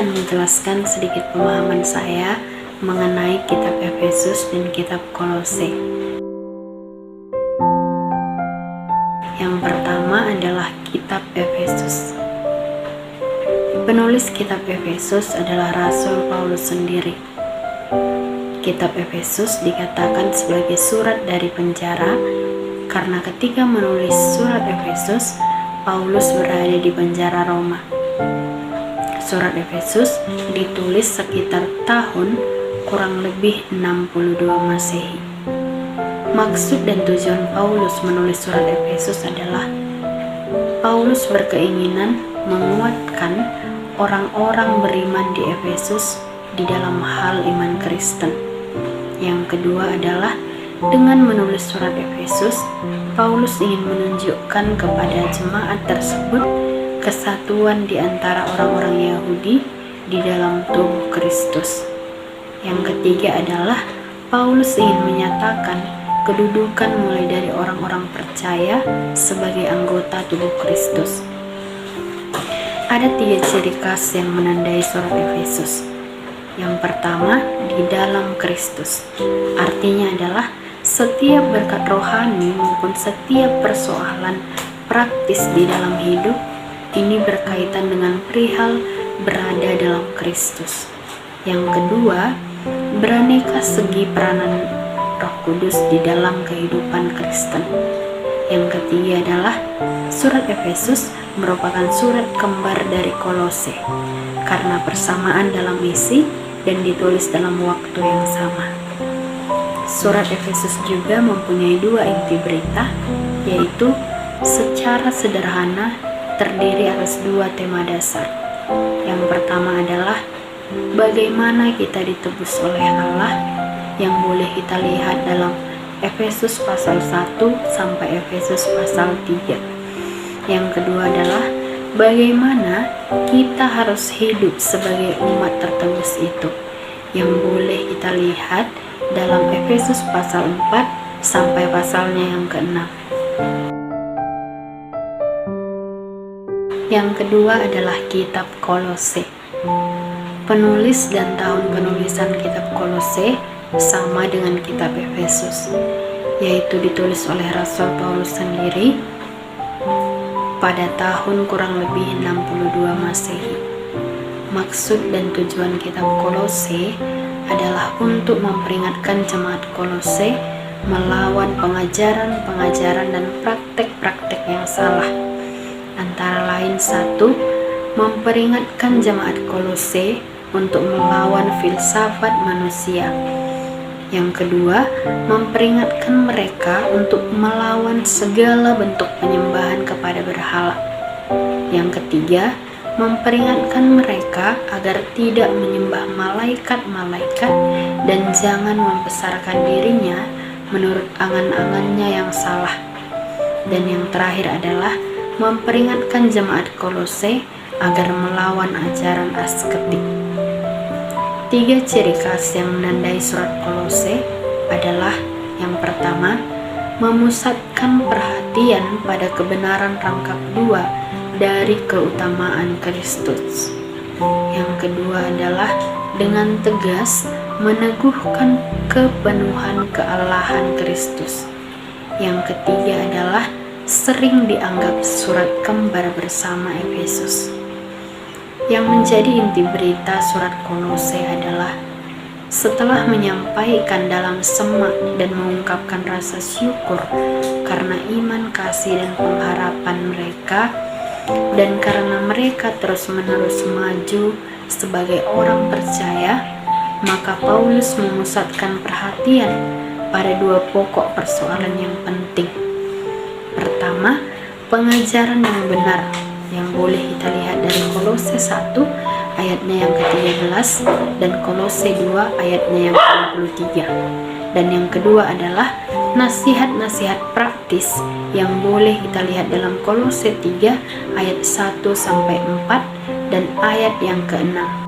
akan menjelaskan sedikit pemahaman saya mengenai kitab Efesus dan kitab Kolose. Yang pertama adalah kitab Efesus. Penulis kitab Efesus adalah Rasul Paulus sendiri. Kitab Efesus dikatakan sebagai surat dari penjara karena ketika menulis surat Efesus, Paulus berada di penjara Roma. Surat Efesus ditulis sekitar tahun kurang lebih 62 Masehi. Maksud dan tujuan Paulus menulis surat Efesus adalah Paulus berkeinginan menguatkan orang-orang beriman di Efesus di dalam hal iman Kristen. Yang kedua adalah dengan menulis surat Efesus, Paulus ingin menunjukkan kepada jemaat tersebut kesatuan di antara orang-orang Yahudi di dalam tubuh Kristus. Yang ketiga adalah Paulus ingin menyatakan kedudukan mulai dari orang-orang percaya sebagai anggota tubuh Kristus. Ada 3 ciri khas yang menandai surat Efesus. Yang pertama, di dalam Kristus. Artinya adalah setiap berkat rohani maupun setiap persoalan praktis di dalam hidup ini berkaitan dengan perihal berada dalam Kristus. Yang kedua, beraneka segi peranan Roh Kudus di dalam kehidupan Kristen. Yang ketiga adalah surat Efesus merupakan surat kembar dari Kolose karena persamaan dalam isi dan ditulis dalam waktu yang sama. Surat Efesus juga mempunyai 2 inti berita, yaitu secara sederhana terdiri atas 2 tema dasar. Yang pertama adalah bagaimana kita ditebus oleh Allah, yang boleh kita lihat dalam Efesus pasal 1 sampai Efesus pasal 3. Yang kedua adalah bagaimana kita harus hidup sebagai umat tertebus itu, yang boleh kita lihat dalam Efesus pasal 4 sampai pasalnya yang ke-6. Yang kedua adalah kitab Kolose. Penulis dan tahun penulisan kitab Kolose sama dengan kitab Efesus, yaitu ditulis oleh Rasul Paulus sendiri pada tahun kurang lebih 62 Masehi. Maksud dan tujuan kitab Kolose adalah untuk memperingatkan jemaat Kolose melawan pengajaran-pengajaran dan praktek-praktek yang salah. Antara lain, 1. Memperingatkan jemaat Kolose untuk melawan filsafat manusia. Yang kedua, memperingatkan mereka untuk melawan segala bentuk penyembahan kepada berhala. Yang ketiga, memperingatkan mereka agar tidak menyembah malaikat-malaikat dan jangan membesarkan dirinya menurut angan-angannya yang salah. Dan yang terakhir adalah memperingatkan jemaat Kolose agar melawan ajaran asketik. 3 ciri khas yang menandai surat Kolose adalah yang pertama, memusatkan perhatian pada kebenaran rangkap 2 dari keutamaan Kristus. Yang kedua adalah dengan tegas meneguhkan kepenuhan kealahan Kristus. Yang ketiga adalah sering dianggap surat kembar bersama Efesus. Yang menjadi inti berita surat Kolose adalah setelah menyampaikan dalam semak dan mengungkapkan rasa syukur karena iman, kasih, dan pengharapan mereka, dan karena mereka terus-menerus maju sebagai orang percaya, maka Paulus memusatkan perhatian pada 2 pokok persoalan yang penting. Pertama, pengajaran yang benar yang boleh kita lihat dari Kolose 1 ayatnya yang ke-13 dan Kolose 2 ayatnya yang ke-23. Dan yang kedua adalah nasihat-nasihat praktis yang boleh kita lihat dalam Kolose 3 ayat 1 sampai 4 dan ayat yang ke-6.